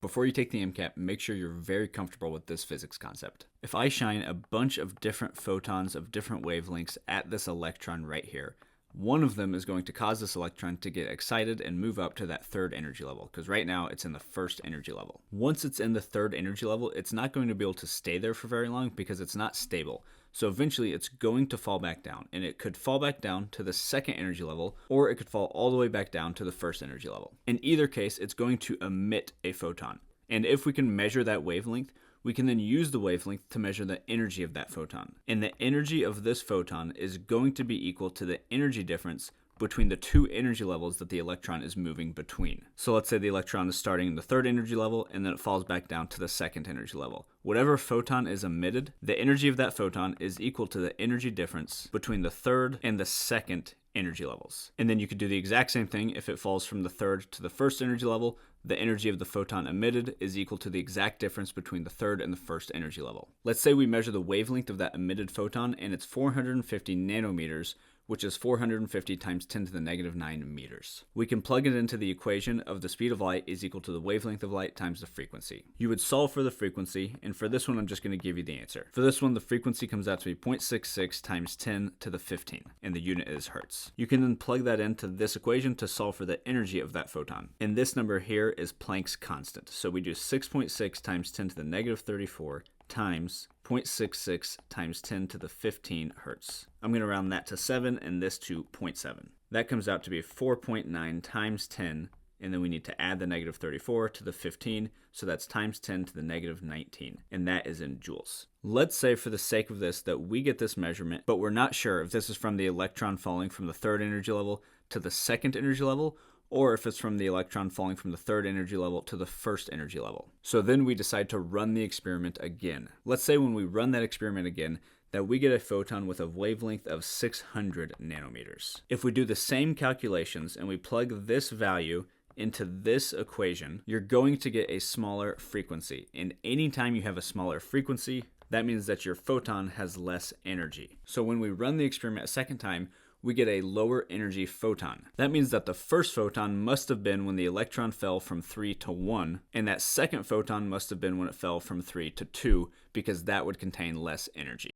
Before you take the MCAT, make sure you're very comfortable with this physics concept. If I shine a bunch of different photons of different wavelengths at this electron right here, one of them is going to cause this electron to get excited and move up to that third energy level, because right now it's in the first energy level. Once it's in the third energy level, it's not going to be able to stay there for very long because it's not stable. So eventually it's going to fall back down, and it could fall back down to the second energy level, or it could fall all the way back down to the first energy level. In either case, it's going to emit a photon. And if we can measure that wavelength, we can then use the wavelength to measure the energy of that photon. And the energy of this photon is going to be equal to the energy difference between the two energy levels that the electron is moving between. So let's say the electron is starting in the third energy level and then it falls back down to the second energy level. Whatever photon is emitted, the energy of that photon is equal to the energy difference between the third and the second energy levels. And then you could do the exact same thing if it falls from the third to the first energy level. The energy of the photon emitted is equal to the exact difference between the third and the first energy level. Let's say we measure the wavelength of that emitted photon and it's 450 nanometers, which is 450 times 10 to the negative 9 meters. We can plug it into the equation of the speed of light is equal to the wavelength of light times the frequency. You would solve for the frequency, and for this one I'm just going to give you the answer. For this one, the frequency comes out to be 0.66 times 10 to the 15, and the unit is hertz. You can then plug that into this equation to solve for the energy of that photon. And this number here is Planck's constant. So we do 6.6 times 10 to the negative 34 times 0.66 times 10 to the 15 hertz. I'm going to round that to 7 and this to 0.7. That comes out to be 4.9 times 10, and then we need to add the negative 34 to the 15, so that's times 10 to the negative 19, and that is in joules. Let's say for the sake of this that we get this measurement, but we're not sure if this is from the electron falling from the third energy level to the second energy level, or if it's from the electron falling from the third energy level to the first energy level. So then we decide to run the experiment again. Let's say when we run that experiment again, that we get a photon with a wavelength of 600 nanometers. If we do the same calculations and we plug this value into this equation, you're going to get a smaller frequency. And anytime you have a smaller frequency, that means that your photon has less energy. So when we run the experiment a second time, we get a lower energy photon. That means that the first photon must have been when the electron fell from 3 to 1, and that second photon must have been when it fell from 3 to 2, because that would contain less energy.